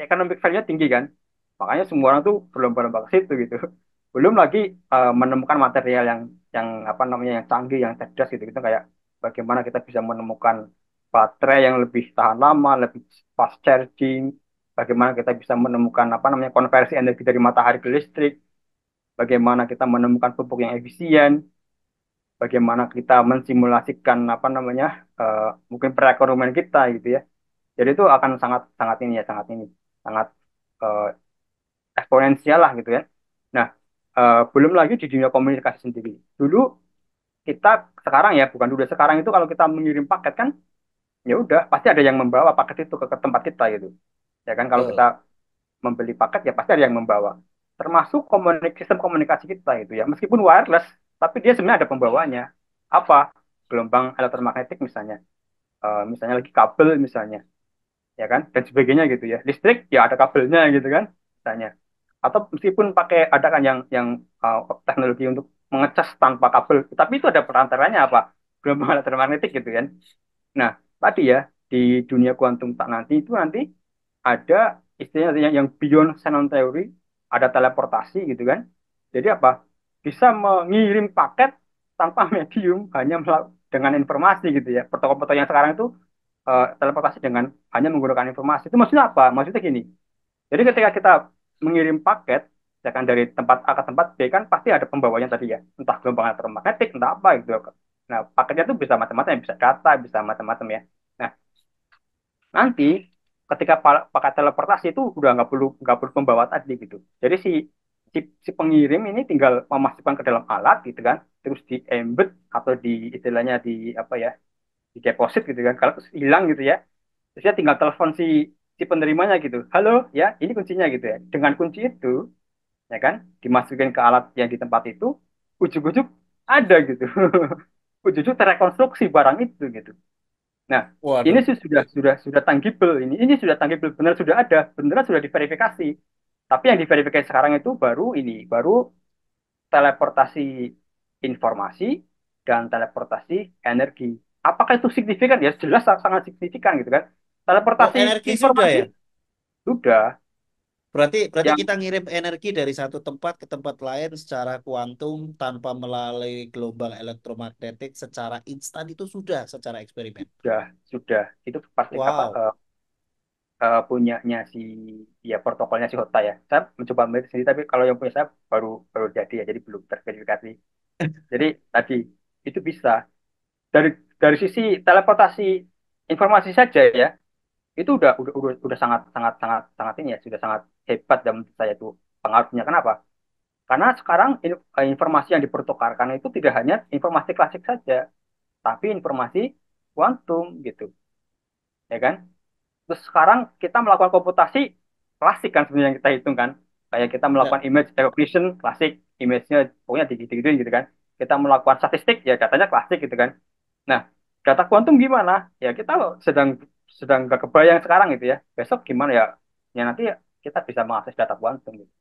economic value-nya tinggi kan. Makanya semua orang tuh berlomba-lomba ke situ gitu. Belum lagi menemukan material yang apa namanya yang canggih, yang cerdas gitu. Gitu kayak bagaimana kita bisa menemukan baterai yang lebih tahan lama, lebih fast charging, bagaimana kita bisa menemukan apa namanya konversi energi dari matahari ke listrik, bagaimana kita menemukan pupuk yang efisien, bagaimana kita mensimulasikan apa namanya mungkin perekonomian kita gitu ya. Jadi itu akan sangat sangat ini ya, sangat eh, eksponensial lah gitu ya. Nah, belum lagi di dunia komunikasi sendiri. Dulu kita sekarang ya, bukan dulu sekarang itu kalau kita mengirim paket kan ya udah pasti ada yang membawa paket itu ke tempat kita gitu. Ya kan kalau kita Betul. membeli paket ya pasti ada yang membawa. Termasuk sistem komunikasi kita itu ya. Meskipun wireless, tapi dia sebenarnya ada pembawanya. Apa? Gelombang elektromagnetik misalnya. Misalnya lagi kabel misalnya, ya kan? Dan sebagainya gitu ya. Listrik ya ada kabelnya gitu kan, misalnya. Atau meskipun pakai ada kan yang teknologi untuk mengecas tanpa kabel, tapi itu ada perantaranya apa? Gelombang elektromagnetik gitu kan. Nah, tadi ya di dunia kuantum tak nanti itu nanti ada istilahnya yang beyond Shannon theory, ada teleportasi gitu kan. Jadi apa? Bisa mengirim paket tanpa medium, hanya dengan informasi gitu ya. Protokol-protokol yang sekarang itu teleportasi dengan hanya menggunakan informasi. Itu maksudnya apa? Maksudnya gini. Jadi ketika kita mengirim paket, ya kan dari tempat A ke tempat B kan pasti ada pembawanya tadi ya. Entah gelombang elektromagnetik, entah apa gitu. Nah, paketnya itu bisa macam-macam, ya, bisa data, bisa macam-macam ya. Nah, nanti ketika pakai teleportasi itu udah nggak perlu pembawa tadi gitu. Jadi si pengirim ini tinggal memasukkan ke dalam alat gitu kan, terus di embed atau di istilahnya di apa ya, di deposit gitu kan. Kalau terus hilang gitu ya, terus dia tinggal telepon si penerimanya gitu. Halo, ya ini kuncinya gitu ya. Dengan kunci itu ya kan dimasukin ke alat yang di tempat itu, ujuk-ujuk ada gitu. Ujuk-ujuk terrekonstruksi barang itu gitu. Nah, ini Waduh. sih sudah tangible ini sudah tangible benar sudah ada, beneran sudah diverifikasi. Tapi yang diverifikasi sekarang itu baru teleportasi informasi dan teleportasi energi. Apakah itu signifikan? Ya jelas sangat signifikan gitu kan. Oh, Teleportasi energi sudah ya? informasi sudah Berarti berarti yang kita ngirim energi dari satu tempat ke tempat lain secara kuantum tanpa melalui gelombang elektromagnetik secara instan itu sudah secara eksperimen. sudah itu pasti apa Wow. punyanya ya protokolnya si Hota ya. Saya mencoba melihat sendiri tapi kalau yang punya saya baru baru jadi ya jadi belum terverifikasi. Jadi tadi itu bisa dari sisi teleportasi informasi saja ya itu udah sangat sangat sangat sangat ini ya sudah sangat hebat dan menurut saya itu pengaruhnya. Kenapa? Karena sekarang informasi yang dipertukarkan itu tidak hanya informasi klasik saja, tapi informasi kuantum gitu, ya kan? Terus sekarang kita melakukan komputasi klasik kan sebenarnya yang kita hitung kan. Kayak kita Ya. melakukan image recognition klasik, image-nya pokoknya digituin gitu kan. Kita melakukan statistik ya datanya klasik gitu kan. Nah, data kuantum gimana? Ya kita sedang sedang gak kebayang sekarang gitu ya. Besok gimana ya? Ya nanti kita bisa mengakses data kuantum gitu.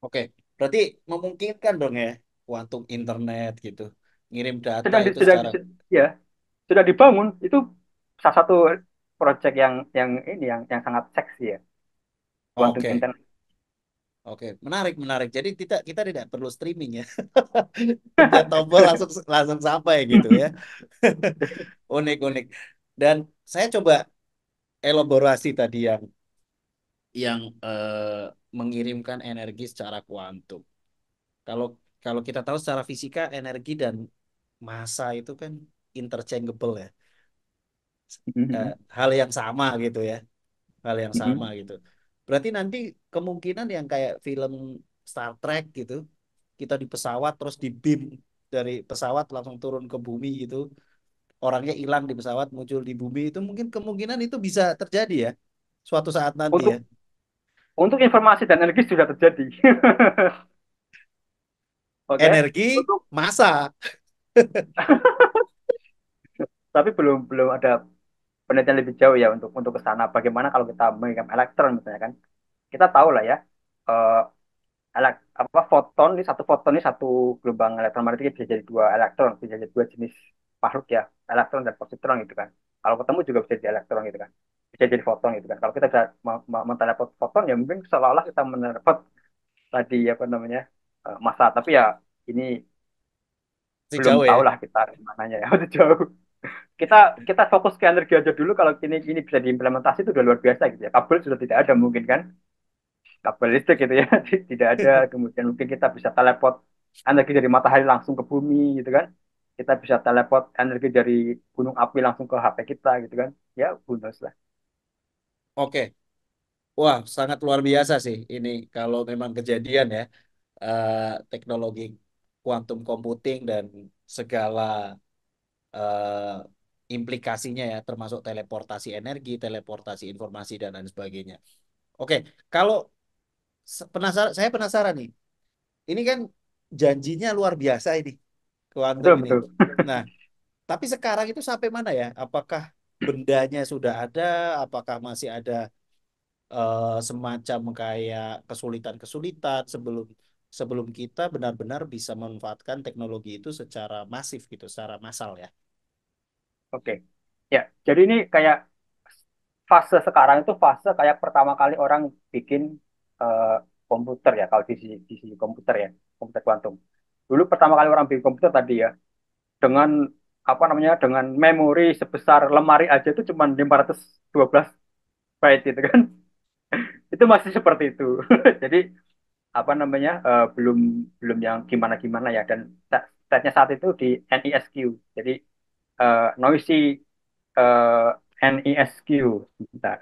Oke. Berarti memungkinkan dong ya kuantum internet gitu. Ngirim data Sedang itu sedang secara ya sudah dibangun itu salah satu proyek yang ini yang sangat seksi ya, kuantum oke. internet. Oke, menarik, menarik. Jadi kita kita tidak perlu streaming ya. Pencet tombol langsung langsung sampai gitu ya. Unik, unik. Dan saya coba elaborasi tadi yang mengirimkan energi secara kuantum. Kalau kalau kita tahu secara fisika energi dan massa itu kan interchangeable ya. Hal yang sama gitu ya. Hal yang sama gitu. Berarti nanti kemungkinan yang kayak film Star Trek gitu, kita di pesawat terus di beam dari pesawat langsung turun ke bumi gitu, orangnya hilang di pesawat muncul di bumi itu mungkin kemungkinan itu bisa terjadi ya suatu saat nanti ya. Untuk informasi dan energi sudah terjadi. Oke. Energi, Untuk massa. tapi belum belum ada penelitian lebih jauh ya untuk ke sana. Bagaimana kalau kita mengirim elektron misalnya kan? Kita tahu lah ya. eh, apa foton ini satu gelombang elektromagnetik bisa jadi dua elektron, bisa jadi dua jenis makhluk ya, elektron dan positron gitu kan. Kalau ketemu juga bisa jadi elektron gitu kan. Bisa jadi foton gitu kan. Kalau kita bisa menteleport foton ya mungkin seolah-olah kita meneleport tadi apa namanya massa. Tapi ya ini Masih belum jauh tahu ya. lah kita gimana ya, udah jauh. Kita kita fokus ke energi aja dulu. Kalau ini bisa diimplementasi itu udah luar biasa gitu ya. Kabel sudah tidak ada mungkin kan, kabel listrik gitu ya, tidak ada. Kemudian mungkin kita bisa teleport energi dari matahari langsung ke bumi gitu kan. Kita bisa teleport energi dari gunung api langsung ke HP kita gitu kan. Ya bonus lah. Oke. Wah, sangat luar biasa sih ini kalau memang kejadian ya. eh, Teknologi kuantum computing dan segala implikasinya ya, termasuk teleportasi energi, teleportasi informasi dan lain sebagainya. Oke, kalau saya penasaran nih. Ini kan janjinya luar biasa ini, kuantum Betul, ini. betul. Nah, tapi sekarang itu sampai mana ya? Apakah bendanya sudah ada? Apakah masih ada semacam kayak kesulitan-kesulitan sebelum sebelum kita benar-benar bisa memanfaatkan teknologi itu secara masif gitu, secara massal ya? Oke. Ya, jadi ini kayak fase sekarang itu fase kayak pertama kali orang bikin eh, komputer ya, kalau di sisi komputer ya, komputer kuantum. Dulu pertama kali orang bikin komputer tadi ya, dengan apa namanya, dengan memori sebesar lemari aja itu cuma 512 byte gitu kan. Itu masih seperti itu. Jadi apa namanya, belum belum yang gimana-gimana ya, dan state-nya saat itu di NISQ. Jadi noisy, NISQ, bentar.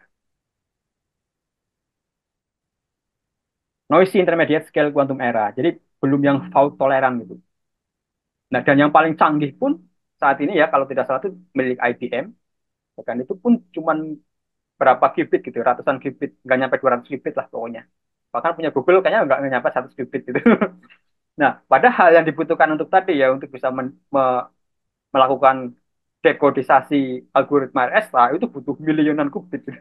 Noisy Intermediate Scale Quantum Era. Jadi belum yang fault tolerant gitu. Nah, dan yang paling canggih pun saat ini ya, kalau tidak salah itu milik IBM, ya kan, itu pun cuman berapa qubit gitu, ratusan qubit, nggak nyampe 200 qubit lah pokoknya. Bahkan punya Google kayaknya nggak nyampe 100 qubit gitu. Nah, padahal yang dibutuhkan untuk tadi ya, untuk bisa melakukan dekodisasi algoritma RSA itu butuh milionan qubit gitu.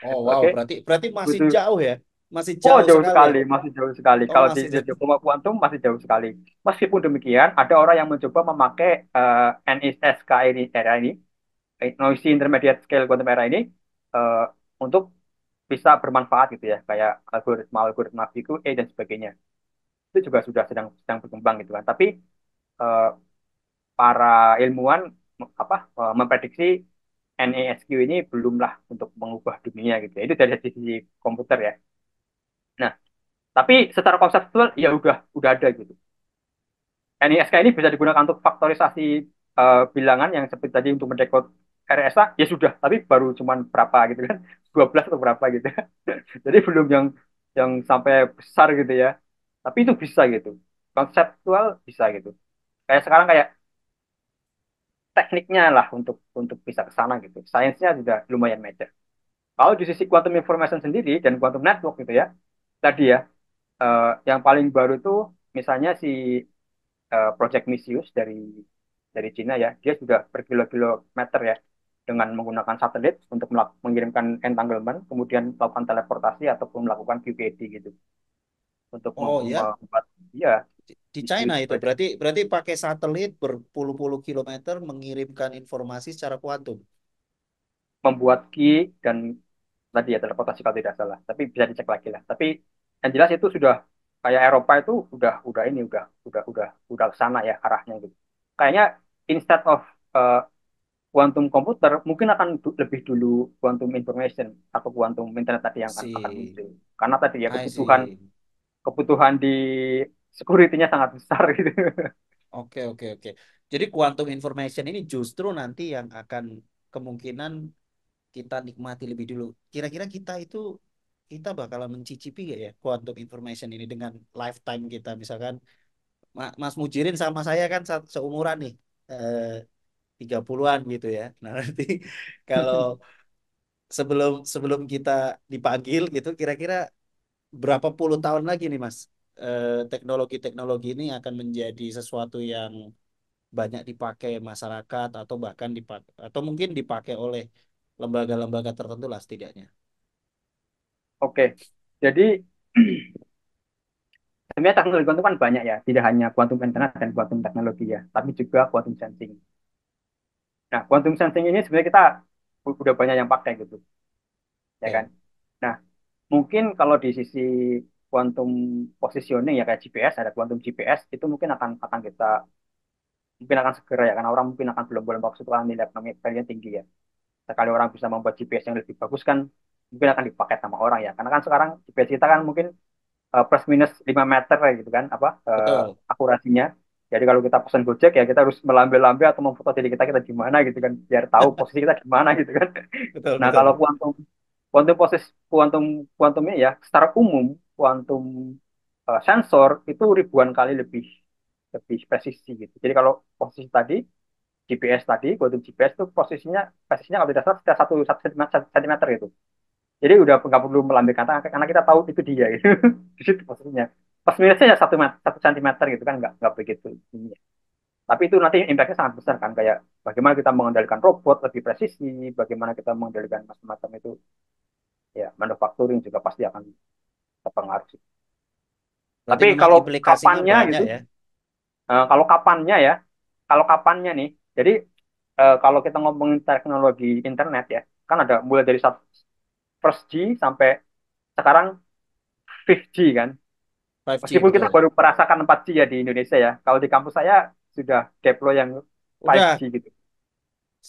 Oh wow, Oke, berarti berarti masih butuh. jauh ya, masih Oh, jauh jauh sekali ya. sekali, masih jauh sekali. Oh Kalau masih di jauh. Joko Kuantum masih jauh sekali. Meskipun demikian, ada orang yang mencoba memakai NISK ini, era ini, Noisy Intermediate Scale Quantum Era ini, eh, untuk bisa bermanfaat gitu ya, kayak algoritma VQA dan sebagainya. Itu juga sudah sedang sedang berkembang gitu kan. Tapi eh, para ilmuwan memprediksi NISQ ini belumlah untuk mengubah dunia gitu ya. Itu dari sisi komputer ya. Nah, tapi secara konseptual ya udah ada gitu. NISK ini bisa digunakan untuk faktorisasi bilangan yang seperti tadi untuk mendekode RSA ya sudah, tapi baru cuman berapa gitu kan, 12 atau berapa gitu. Jadi belum yang sampai besar gitu ya. Tapi itu bisa gitu. Konseptual bisa gitu. Kayak sekarang kayak tekniknya lah untuk bisa ke sana gitu. Sainsnya juga lumayan major. Kalau di sisi quantum information sendiri dan quantum network gitu ya, tadi ya, yang paling baru tuh misalnya si Project Misius dari Cina ya, dia sudah berkilo-kilometer ya, dengan menggunakan satelit untuk mengirimkan entanglement, kemudian melakukan teleportasi ataupun melakukan QKD gitu, untuk Oh ya, membuat ya di China Misius itu Project, berarti berarti pakai satelit berpuluh-puluh kilometer mengirimkan informasi secara kuantum. membuat key dan tadi ya teleportasi kalau tidak salah. Tapi bisa dicek lagi lah. Tapi yang jelas itu sudah kayak Eropa itu udah ini udah ke sana ya arahnya gitu. Kayaknya instead of uh, quantum komputer mungkin akan lebih dulu quantum information atau quantum internet tadi yang akan Si, muncul. Karena tadi ya I kebutuhan see. kebutuhan di security-nya sangat besar gitu. Oke, oke, oke. Jadi quantum information ini justru nanti yang akan kemungkinan kita nikmati lebih dulu. Kira-kira kita bakalan mencicipi gak ya quantum information ini dengan lifetime kita. Misalkan Mas Mujirin sama saya kan seumuran nih. eh, 30-an gitu ya. Nah, nanti kalau sebelum sebelum kita dipanggil gitu kira-kira berapa puluh tahun lagi nih Mas, teknologi-teknologi ini akan menjadi sesuatu yang banyak dipakai masyarakat atau bahkan dipakai atau mungkin dipakai oleh lembaga-lembaga tertentu lah setidaknya. Oke. Jadi sebenarnya teknologi kuantum kan banyak ya, tidak hanya kuantum internet dan kuantum teknologi ya, tapi juga kuantum sensing. Nah, quantum sensing ini sebenarnya kita udah banyak yang pakai gitu, ya kan? Oke. Nah, mungkin kalau di sisi quantum positioning ya kayak GPS, ada quantum GPS itu mungkin akan kita mungkin akan segera ya, karena orang mungkin akan belum boleh waktu itu kan nilai value tinggi ya. Sekali orang bisa membuat GPS yang lebih bagus kan mungkin akan dipakai sama orang ya. Karena kan sekarang GPS kita kan mungkin plus minus 5 meter kayak gitu kan, Betul, akurasinya. Jadi kalau kita pesan Gojek ya kita harus melambai-lambai atau memfoto diri kita di mana gitu kan, biar tahu posisi kita di mana gitu kan. betul, Nah, kalau betul. kuantum kuantum proses kuantum kuantumnya ya secara umum kuantum sensor itu ribuan kali lebih lebih presisi gitu. Jadi kalau posisi tadi GPS tadi, quantum GPS itu posisinya kalau tidak salah sekitar satu sentimeter itu. Jadi udah nggak perlu melambaikan tangan karena kita tahu itu dia gitu. Di situ posisinya. Pas minusnya ya satu sentimeter gitu kan nggak begitu ini ya. Tapi itu nanti impactnya sangat besar kan kayak bagaimana kita mengendalikan robot lebih presisi, bagaimana kita mengendalikan macam-macam itu ya manufacturing juga pasti akan terpengaruh sih. Berarti Tapi memang kalau implikasinya kapannya banyak gitu, ya. kalau kapannya ya, kalau kapannya nih, jadi kalau kita ngomongin teknologi internet ya, kan ada mulai dari first G sampai sekarang 5G kan. 5G Meskipun kita betul. baru merasakan 4G ya di Indonesia ya. Kalau di kampus saya sudah deploy yang 5G Udah, gitu.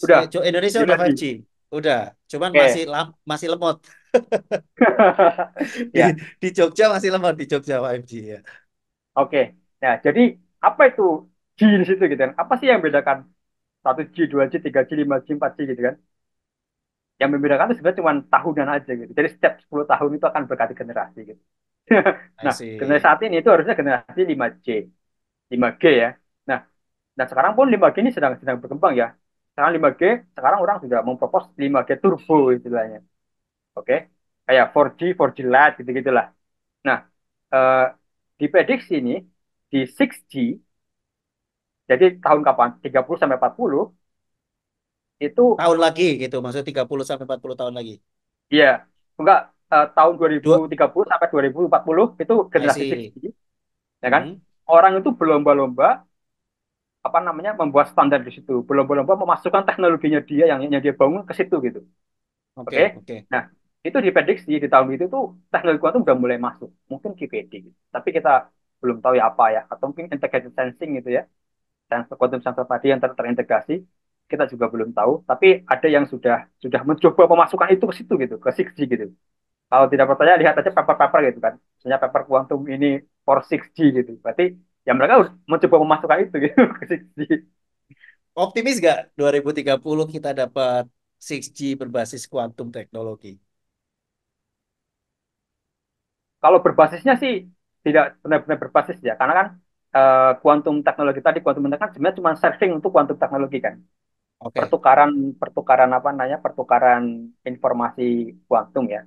Udah Indonesia udah 5G. 5G. Udah, cuman Oke. masih lemot. Di Ya, di Jogja masih lemot di Jogja 5G ya. oke. Nah, jadi apa itu G di situ gitu kan? Apa sih yang membedakan 1G, 2G, 3G, 5G, 4G gitu kan? Yang membedakan itu sebenarnya cuma tahunan aja gitu. Jadi setiap 10 tahun itu akan berganti generasi gitu. I Nah, generasi see. saat ini itu harusnya generasi 5G, 5G ya. Nah, dan sekarang pun 5G ini sedang sedang berkembang ya. Sekarang 5G, sekarang orang sudah mempropos 5G turbo istilahnya. Oke. Kayak 4G, 4G Lite gitu-gitulah. Nah, eh, diprediksi ini di 6G, jadi tahun kapan? 30 sampai 40 itu Tahun lagi gitu, maksud 30 sampai 40 tahun lagi. ya enggak tahun Dua, 2030 sampai 2040 itu I generasi see. 6G, ya kan? Hmm, Orang itu berlomba-lomba apa namanya membuat standar di situ, berlomba-lomba memasukkan teknologinya dia yang dia bangun ke situ gitu. Oke. oke, oke. Nah, itu diprediksi di tahun itu tuh teknologi kuantum udah mulai masuk. Mungkin QPD gitu. Tapi kita belum tahu ya apa ya. Atau mungkin integrated sensing gitu ya. Sensor quantum sensor tadi yang terintegrasi. Kita juga belum tahu. Tapi ada yang sudah mencoba memasukkan itu ke situ gitu. Ke 6G gitu. Kalau tidak percaya lihat aja paper-paper gitu kan. Misalnya paper quantum ini for 6G gitu. Berarti ya mereka udah mencoba memasukkan itu gitu ke 6G. Optimis nggak 2030 kita dapat 6G berbasis kuantum teknologi? Kalau berbasisnya sih tidak benar-benar berbasis ya, karena kan kuantum teknologi tadi, kuantum internet kan sebenarnya cuma serving untuk kuantum teknologi kan, Oke, pertukaran pertukaran apa namanya, pertukaran informasi kuantum ya,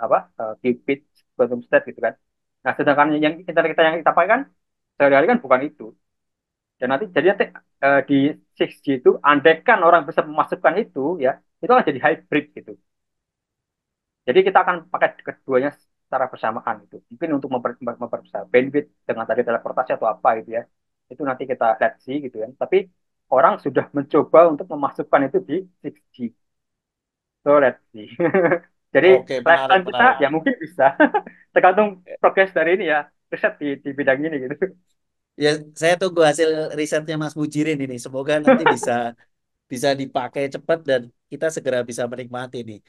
apa qubit, quantum state gitu kan. Nah, sedangkan yang internet kita yang kita pakai kan sehari-hari kan bukan itu. Dan nanti di 6G itu, andaikan orang bisa memasukkan itu ya, itu akan jadi hybrid gitu. Jadi kita akan pakai keduanya secara bersamaan itu. Mungkin untuk memperbesar bandwidth dengan tadi teleportasi atau apa gitu ya. Itu nanti kita lihat sih gitu kan. Tapi orang sudah mencoba untuk memasukkan itu di 6G. So let's see. Jadi oke, menarik, lifetime kita menarik. ya mungkin bisa. Tergantung progres dari ini ya. Riset di bidang ini gitu. Ya, saya tunggu hasil risetnya Mas Mujirin ini. Semoga nanti bisa bisa dipakai cepat dan kita segera bisa menikmati nih.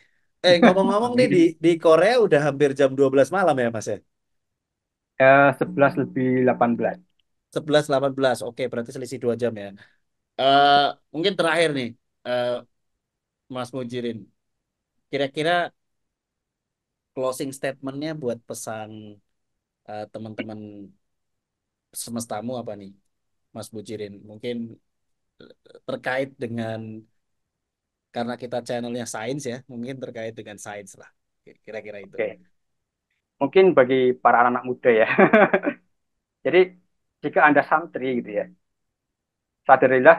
Ngomong-ngomong nih Amin. di Korea udah hampir jam 12 malam ya Mas ya? 11 lebih 18. 11.18. Oke, berarti selisih 2 jam ya. Eh mungkin terakhir nih, eh, Mas Mujirin. Kira-kira closing statementnya buat pesan teman-teman semestamu apa nih, Mas Mujirin? Mungkin terkait dengan karena kita channelnya sains ya, mungkin terkait dengan sains lah. Kira-kira itu. Oke. Mungkin bagi para anak muda ya. Jadi jika Anda santri gitu ya, sadarilah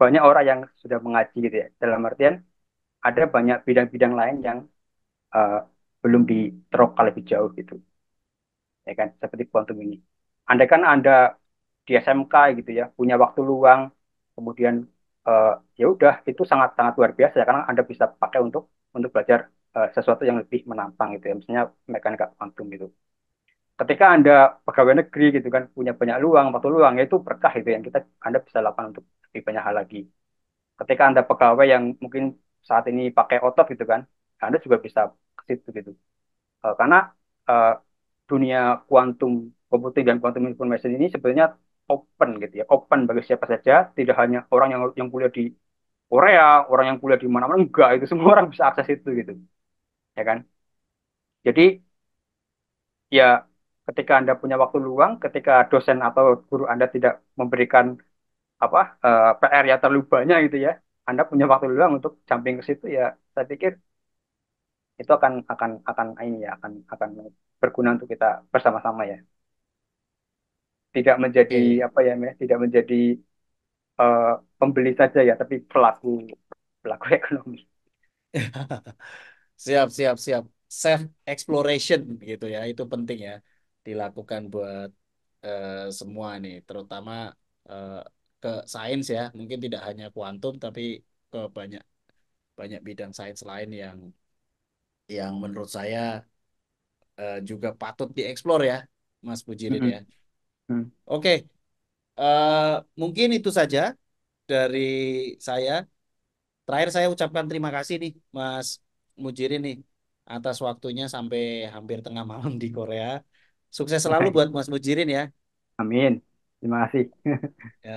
banyak orang yang sudah mengaji gitu ya. Dalam artian ada banyak bidang-bidang lain yang eh, belum diterok lebih jauh gitu, ya kan? Seperti kuantum ini. Andai kan Anda di SMK gitu ya, punya waktu luang, kemudian eh, ya udah itu sangat sangat luar biasa ya, karena Anda bisa pakai untuk belajar sesuatu yang lebih menantang gitu ya, misalnya mekanika kuantum gitu. Ketika Anda pegawai negeri gitu kan, punya banyak luang, waktu luang, ya itu berkah itu yang Anda bisa lakukan untuk lebih banyak hal lagi. Ketika Anda pegawai yang mungkin saat ini pakai otot gitu kan, Anda juga bisa ke situ gitu. Karena eh, dunia kuantum computing dan quantum information ini sebenarnya open gitu ya, open bagi siapa saja, tidak hanya orang yang kuliah di Korea, orang yang kuliah di mana-mana, enggak, itu semua orang bisa akses itu gitu, ya kan? Jadi ya ketika Anda punya waktu luang, ketika dosen atau guru Anda tidak memberikan apa PR ya terlalu banyak gitu ya. Anda punya waktu luang untuk jumping ke situ ya, saya pikir itu akan ini ya akan berguna untuk kita bersama-sama ya. Tidak menjadi Oke. apa ya, tidak menjadi eh, pembeli saja ya, tapi pelaku pelaku ekonomi. Siap, siap, siap. Self exploration gitu ya, itu penting ya dilakukan buat semua nih, terutama eh, ke sains ya. Mungkin tidak hanya kuantum, tapi ke banyak banyak bidang sains lain yang menurut saya juga patut dieksplor ya, Mas Pujirin ya. Mm-mm. Mm. Oke, eh, mungkin itu saja dari saya. Terakhir saya ucapkan terima kasih nih Mas Mujirin nih atas waktunya sampai hampir tengah malam di Korea. Sukses selalu buat Mas Mujirin ya. Amin. Terima kasih. Ya,